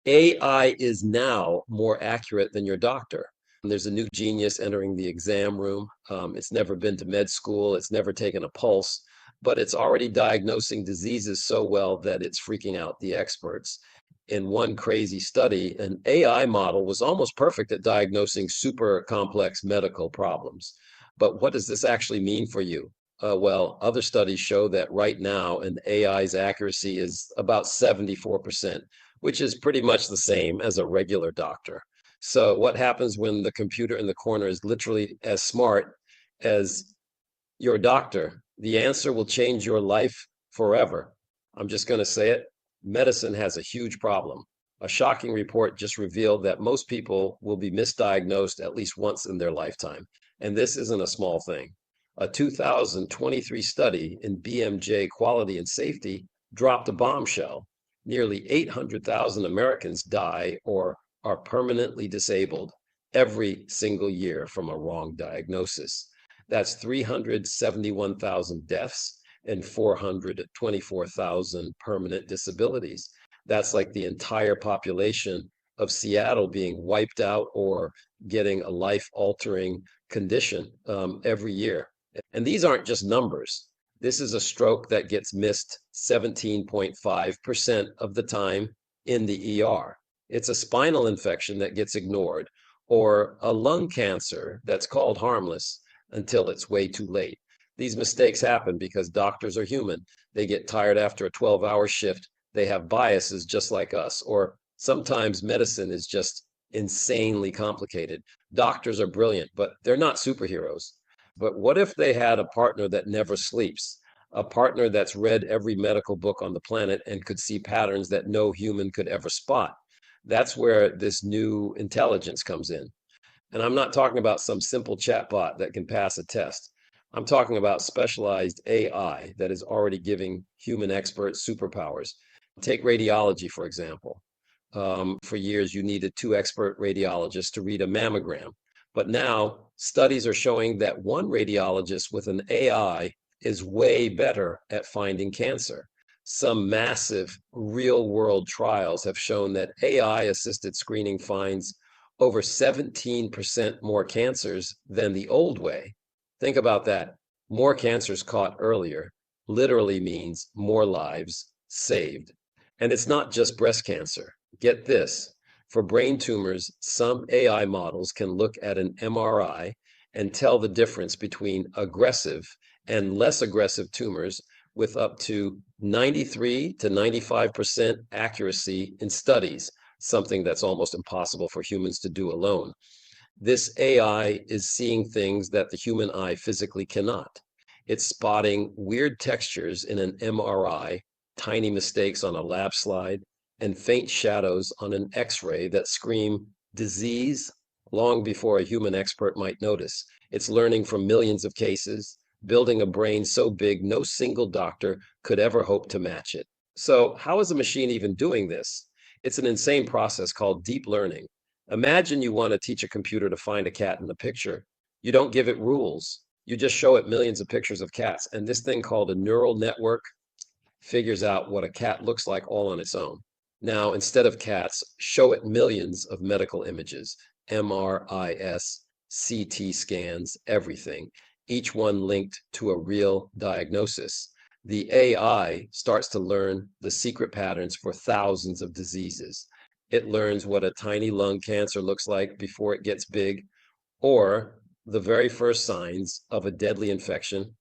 AI is now more accurate than your doctor. And there's a new genius entering the exam room. It's never been to med school, it's never taken a pulse, but it's already diagnosing diseases so well that it's freaking out the experts. In one crazy study, an AI model was almost perfect at diagnosing super complex medical problems. But what does this actually mean for you? Well, other studies show that right now an AI's accuracy is about 74%, which is pretty much the same as a regular doctor. So, what happens when the computer in the corner is literally as smart as your doctor? The answer will change your life forever. I'm just going to say it. Medicine has a huge problem. A shocking report just revealed that most people will be misdiagnosed at least once in their lifetime. And this isn't a small thing. A 2023 study in BMJ Quality and Safety dropped a bombshell. Nearly 800,000 Americans die or are permanently disabled every single year from a wrong diagnosis. That's 371,000 deaths and 424,000 permanent disabilities. That's like the entire population of Seattle being wiped out or getting a life altering condition every year. And these aren't just numbers. This is a stroke that gets missed 17.5% of the time in the ER. It's a spinal infection that gets ignored, or a lung cancer that's called harmless until it's way too late. These mistakes happen because doctors are human. They get tired after a 12-hour shift. They have biases just like us, or sometimes medicine is just insanely complicated. Doctors are brilliant, but they're not superheroes. But what if they had a partner that never sleeps? A partner that's read every medical book on the planet and could see patterns that no human could ever spot. That's where this new intelligence comes in. And I'm not talking about some simple chatbot that can pass a test. I'm talking about specialized AI that is already giving human experts superpowers. Take radiology, for example. For years, you needed two expert radiologists to read a mammogram. But now, studies are showing that one radiologist with an AI is way better at finding cancer. Some massive real world trials have shown that AI assisted screening finds over 17% more cancers than the old way. Think about that. More cancers caught earlier literally means more lives saved. And it's not just breast cancer. Get this. For brain tumors, some AI models can look at an MRI and tell the difference between aggressive and less aggressive tumors with up to 93 to 95% accuracy in studies, something that's almost impossible for humans to do alone. This AI is seeing things that the human eye physically cannot. It's spotting weird textures in an MRI, tiny mistakes on a lab slide, and faint shadows on an X-ray that scream disease long before a human expert might notice. It's learning from millions of cases, building a brain so big no single doctor could ever hope to match it. So, how is a machine even doing this? It's an insane process called deep learning. Imagine you want to teach a computer to find a cat in a picture. You don't give it rules. You just show it millions of pictures of cats. And this thing called a neural network figures out what a cat looks like all on its own. Now, instead of cats, show it millions of medical images, MRIs, CT scans, everything, each one linked to a real diagnosis. The AI starts to learn the secret patterns for thousands of diseases. It learns what a tiny lung cancer looks like before it gets big, or the very first signs of a deadly infection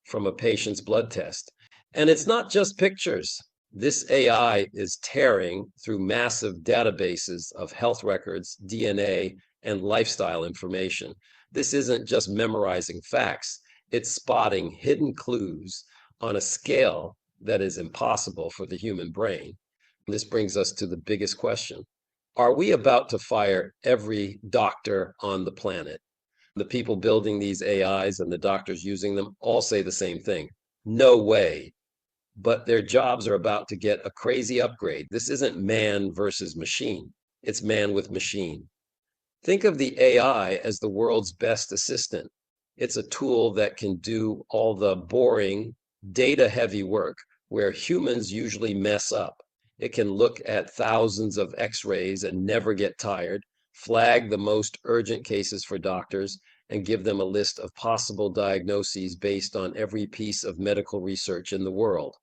from a patient's blood test. And it's not just pictures. This AI is tearing through massive databases of health records, DNA, and lifestyle information. This isn't just memorizing facts, it's spotting hidden clues on a scale that is impossible for the human brain. This brings us to the biggest question. Are we about to fire every doctor on the planet? The people building these AIs and the doctors using them all say the same thing. No way. But their jobs are about to get a crazy upgrade. This isn't man versus machine, it's man with machine. Think of the AI as the world's best assistant. It's a tool that can do all the boring, data heavy work where humans usually mess up. It can look at thousands of x-rays and never get tired, flag the most urgent cases for doctors, and give them a list of possible diagnoses based on every piece of medical research in the world.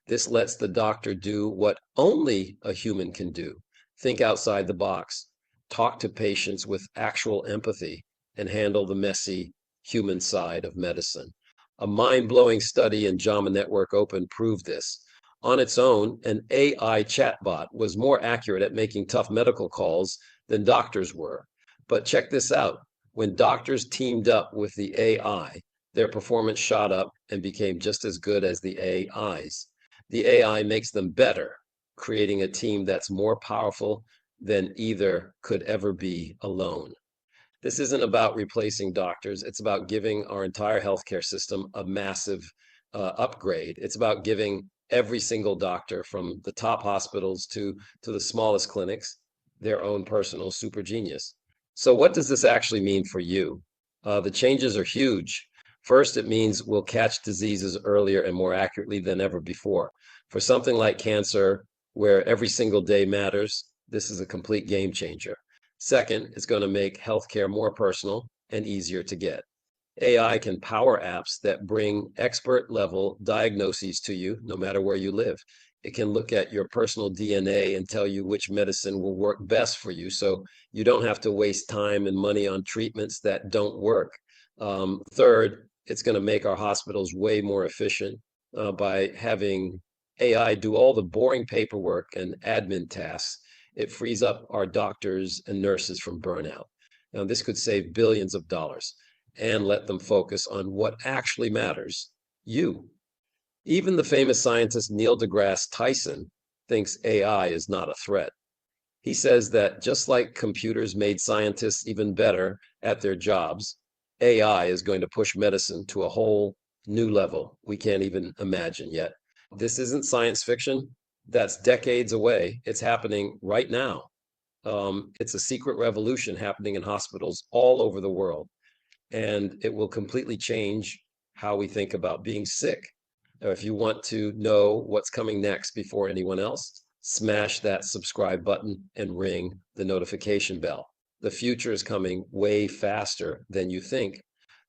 This lets the doctor do what only a human can do: think outside the box, talk to patients with actual empathy, and handle the messy human side of medicine. A mind-blowing study in JAMA Network Open proved this. On its own, an AI chatbot was more accurate at making tough medical calls than doctors were. But check this out. When doctors teamed up with the AI, their performance shot up and became just as good as the AI's. The AI makes them better, creating a team that's more powerful than either could ever be alone. This isn't about replacing doctors. It's about giving our entire healthcare system a massive upgrade. It's about giving every single doctor, from the top hospitals to the smallest clinics, their own personal super genius. So what does this actually mean for you? The changes are huge. First, it means we'll catch diseases earlier and more accurately than ever before. For something like cancer, where every single day matters, this is a complete game changer. Second, it's going to make healthcare more personal and easier to get. AI can power apps that bring expert level diagnoses to you no matter where you live. It can look at your personal DNA and tell you which medicine will work best for you, so you don't have to waste time and money on treatments that don't work. Third, it's going to make our hospitals way more efficient by having AI do all the boring paperwork and admin tasks. It frees up our doctors and nurses from burnout. Now, this could save billions of dollars and let them focus on what actually matters: you. Even the famous scientist Neil deGrasse Tyson thinks AI is not a threat. He says that just like computers made scientists even better at their jobs, AI is going to push medicine to a whole new level we can't even imagine yet. This isn't science fiction. That's decades away. It's happening right now. It's a secret revolution happening in hospitals all over the world, and it will completely change how we think about being sick. Now, if you want to know what's coming next before anyone else, smash that subscribe button and ring the notification bell. The future is coming way faster than you think.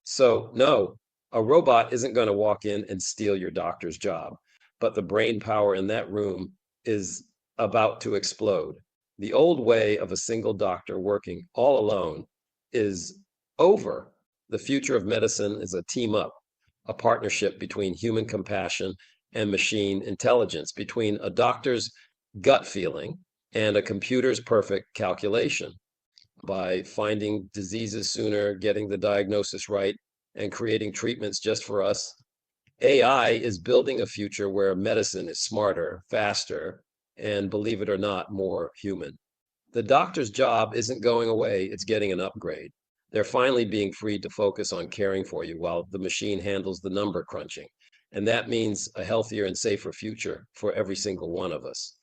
So, no, a robot isn't going to walk in and steal your doctor's job, but the brain power in that room is about to explode. The old way of a single doctor working all alone is over. The future of medicine is a team up, a partnership between human compassion and machine intelligence, between a doctor's gut feeling and a computer's perfect calculation. By finding diseases sooner, getting the diagnosis right, and creating treatments just for us, AI is building a future where medicine is smarter, faster, and, believe it or not, more human. The doctor's job isn't going away, it's getting an upgrade. They're finally being freed to focus on caring for you while the machine handles the number crunching. And that means a healthier and safer future for every single one of us.